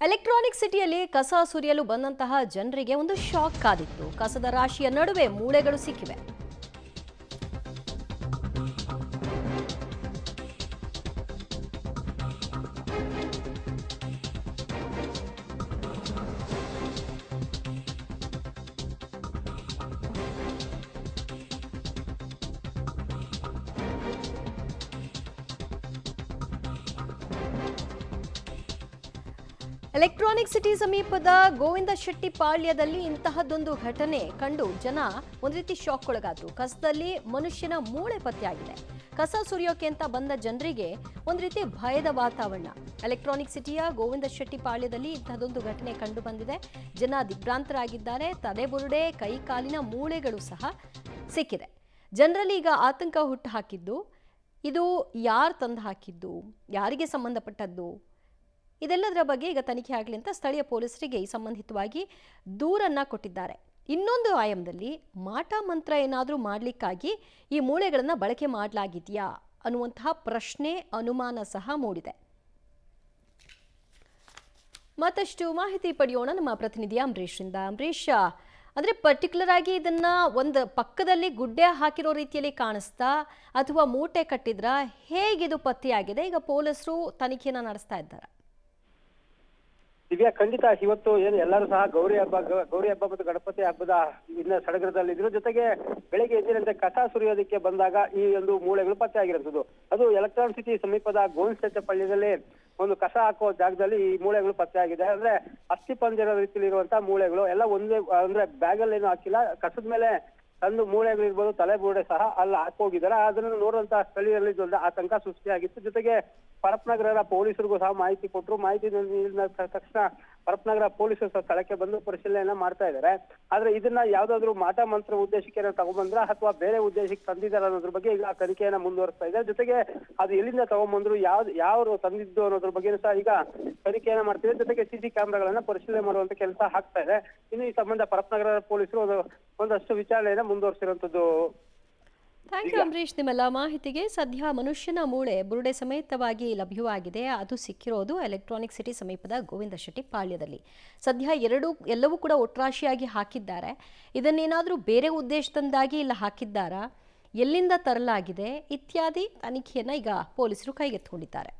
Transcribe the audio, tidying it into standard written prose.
Electronic ಸಿಟಿಯಲ್ಲಿ ಕಸ ಸುರಿಯಲು ಬಂದಂತಹ ಜನರಿಗೆ ಒಂದು ಶಾಕ್ ಕಾದಿತ್ತು. ಕಸದ ರಾಶಿಯ ನಡುವೆ ಮೂಳೆಗಳು ಸಿಕ್ಕಿವೆ. ಎಲೆಕ್ಟ್ರಾನಿಕ್ ಸಿಟಿ ಸಮೀಪದ ಗೋವಿಂದ ಶೆಟ್ಟಿ ಪಾಳ್ಯದಲ್ಲಿ ಇಂತಹದ್ದೊಂದು ಘಟನೆ ಕಂಡು ಜನ ಒಂದು ರೀತಿ ಶಾಕ್ಗೊಳಗಾದ್ರು. ಕಸದಲ್ಲಿ ಮನುಷ್ಯನ ಮೂಳೆ ಪತ್ತೆಯಾಗಿದೆ. ಕಸ ಸುರಿಯೋಕೆ ಅಂತ ಬಂದ ಜನರಿಗೆ ಒಂದು ರೀತಿ ಭಯದ ವಾತಾವರಣ. ಎಲೆಕ್ಟ್ರಾನಿಕ್ ಸಿಟಿಯ ಗೋವಿಂದ ಶೆಟ್ಟಿ ಪಾಳ್ಯದಲ್ಲಿ ಇಂತಹದ್ದೊಂದು ಘಟನೆ ಕಂಡು ಬಂದಿದೆ. ಜನ ದಿಗ್ಭ್ರಾಂತರಾಗಿದ್ದಾರೆ. ತಲೆಬುರುಡೆ, ಕೈ ಕಾಲಿನ ಮೂಳೆಗಳು ಸಹ ಸಿಕ್ಕಿದೆ. ಜನರಲ್ಲಿ ಈಗ ಆತಂಕ ಹುಟ್ಟು ಹಾಕಿದ್ದು, ಇದು ಯಾರು ತಂದು ಹಾಕಿದ್ದು, ಯಾರಿಗೆ ಸಂಬಂಧಪಟ್ಟದ್ದು, ಇದೆಲ್ಲದರ ಬಗ್ಗೆ ಈಗ ತನಿಖೆ ಆಗಲಿ ಅಂತ ಸ್ಥಳೀಯ ಪೊಲೀಸರಿಗೆ ಈ ಸಂಬಂಧಿತವಾಗಿ ದೂರನ್ನ ಕೊಟ್ಟಿದ್ದಾರೆ. ಇನ್ನೊಂದು ಆಯಾಮದಲ್ಲಿ ಮಾಟ ಮಂತ್ರ ಏನಾದರೂ ಮಾಡಲಿಕ್ಕಾಗಿ ಈ ಮೂಳೆಗಳನ್ನು ಬಳಕೆ ಮಾಡಲಾಗಿದೆಯಾ ಅನ್ನುವಂತಹ ಪ್ರಶ್ನೆ, ಅನುಮಾನ ಸಹ ಮೂಡಿದೆ. ಮತ್ತಷ್ಟು ಮಾಹಿತಿ ಪಡೆಯೋಣ ನಮ್ಮ ಪ್ರತಿನಿಧಿ ಅಂಬರೀಶ್ರಿಂದ. ಅಂಬರೀಶ್, ಅಂದರೆ ಪರ್ಟಿಕ್ಯುಲರ್ ಆಗಿ ಇದನ್ನ ಒಂದು ಪಕ್ಕದಲ್ಲಿ ಗುಡ್ಡೆ ಹಾಕಿರೋ ರೀತಿಯಲ್ಲಿ ಕಾಣಿಸ್ತಾ ಅಥವಾ ಮೂಟೆ ಕಟ್ಟಿದ್ರ, ಹೇಗಿದು ಪತ್ತೆಯಾಗಿದೆ? ಈಗ ಪೊಲೀಸರು ತನಿಖೆಯನ್ನು ನಡೆಸ್ತಾ ಇದ್ದಾರೆ. ದಿವ್ಯಾ, ಖಂಡಿತ ಇವತ್ತು ಏನು ಎಲ್ಲರೂ ಸಹ ಗೌರಿ ಹಬ್ಬ ಮತ್ತು ಗಣಪತಿ ಹಬ್ಬದ ಇನ್ನ ಸಡಗರದಲ್ಲಿ ಇದ್ರು. ಜೊತೆಗೆ ಬೆಳಗ್ಗೆ ಎದ್ದಿನಂತೆ ಕಸ ಸುರಿಯೋದಕ್ಕೆ ಬಂದಾಗ ಈ ಒಂದು ಮೂಳೆಗಳು ಪತ್ತೆ ಆಗಿರುವಂತದ್ದು. ಅದು ಎಲೆಕ್ಟ್ರಾನಿಕ್ ಸಿಟಿ ಸಮೀಪದ ಗೋವಿಂದ ಪಳ್ಳಿಯಲ್ಲಿ ಒಂದು ಕಸ ಹಾಕುವ ಜಾಗದಲ್ಲಿ ಈ ಮೂಳೆಗಳು ಪತ್ತೆ ಆಗಿದೆ. ಅಂದ್ರೆ ಅಸ್ಥಿ ಪಂಜರ ರೀತಿಯಲ್ಲಿ ಇರುವಂತಹ ಮೂಳೆಗಳು ಎಲ್ಲ ಒಂದೇ, ಅಂದ್ರೆ ಬ್ಯಾಗ್ ಅಲ್ಲಿ ಏನು ಹಾಕಿಲ್ಲ, ಕಸದ ಮೇಲೆ ತಂದು ಮೂಳೆಗಳಿರ್ಬೋದು, ತಲೆಬುರುಡೆ ಸಹ ಅಲ್ಲಿ ಹಾಕೋಗಿದ್ದಾರೆ. ಅದನ್ನು ನೋಡುವಂತಹ ಸ್ಥಳೀಯರಲ್ಲಿ ದೊಡ್ಡ ಆತಂಕ ಸೃಷ್ಟಿಯಾಗಿತ್ತು. ಜೊತೆಗೆ ಪರಪ್ಪನಗರ ಪೊಲೀಸರಿಗೂ ಸಹ ಮಾಹಿತಿ ಕೊಟ್ಟರು. ಮಾಹಿತಿ ನೀಡಿದ ತಕ್ಷಣ ಪರಪ್ಪನಗರ ಪೊಲೀಸರು ಸಹ ಸ್ಥಳಕ್ಕೆ ಬಂದು ಪರಿಶೀಲನೆ ಮಾಡ್ತಾ ಇದ್ದಾರೆ. ಆದ್ರೆ ಇದನ್ನ ಯಾವ್ದಾದ್ರು ಮಾಟ ಮಂತ್ರ ಉದ್ದೇಶಕ್ಕೆ ತಗೊಂಡ್ಬಂದ್ರ ಅಥವಾ ಬೇರೆ ಉದ್ದೇಶಕ್ಕೆ ತಂದಿದ್ದಾರೆ ಅನ್ನೋದ್ರ ಬಗ್ಗೆ ಈಗ ತನಿಖೆಯನ್ನ ಮುಂದುವರಿಸ್ತಾ ಇದೆ. ಜೊತೆಗೆ ಅದು ಎಲ್ಲಿಂದ ತಗೊಂಡ್ಬಂದ್ರು, ಯಾವ ತಂದಿದ್ದು ಅನ್ನೋದ್ರ ಬಗ್ಗೆ ಸಹ ಈಗ ತನಿಖೆಯನ್ನ ಮಾಡ್ತಿದೆ. ಜೊತೆಗೆ ಸಿಸಿ ಕ್ಯಾಮೆರಾಗಳನ್ನ ಪರಿಶೀಲನೆ ಮಾಡುವಂತ ಕೆಲಸ ಆಗ್ತಾ ಇದೆ. ಇನ್ನು ಈ ಸಂಬಂಧ ಪರಪ್ಪನಗರ ಪೊಲೀಸರು ಒಂದಷ್ಟು ವಿಚಾರಣೆಯನ್ನ ಮುಂದುವರಿಸಿರುವಂತದ್ದು. ಥ್ಯಾಂಕ್ ಯು ಅಂಬರೀಶ್, ನಿಮ್ಮೆಲ್ಲ ಮಾಹಿತಿಗೆ. ಸದ್ಯ ಮನುಷ್ಯನ ಮೂಳೆ ಬುರುಡೆ ಸಮೇತವಾಗಿ ಲಭ್ಯವಾಗಿದೆ. ಅದು ಸಿಕ್ಕಿರೋದು ಎಲೆಕ್ಟ್ರಾನಿಕ್ ಸಿಟಿ ಸಮೀಪದ ಗೋವಿಂದ ಶೆಟ್ಟಿ ಪಾಳ್ಯದಲ್ಲಿ. ಸದ್ಯ ಎಲ್ಲವೂ ಕೂಡ ಒಟ್ರಾಶಿಯಾಗಿ ಹಾಕಿದ್ದಾರೆ. ಇದನ್ನೇನಾದರೂ ಬೇರೆ ಉದ್ದೇಶದಿಂದಾಗಿ ಇಲ್ಲ ಹಾಕಿದ್ದಾರಾ, ಎಲ್ಲಿಂದ ತರಲಾಗಿದೆ ಇತ್ಯಾದಿ ತನಿಖೆಯನ್ನು ಈಗ ಪೊಲೀಸರು ಕೈಗೆತ್ತಿಕೊಂಡಿದ್ದಾರೆ.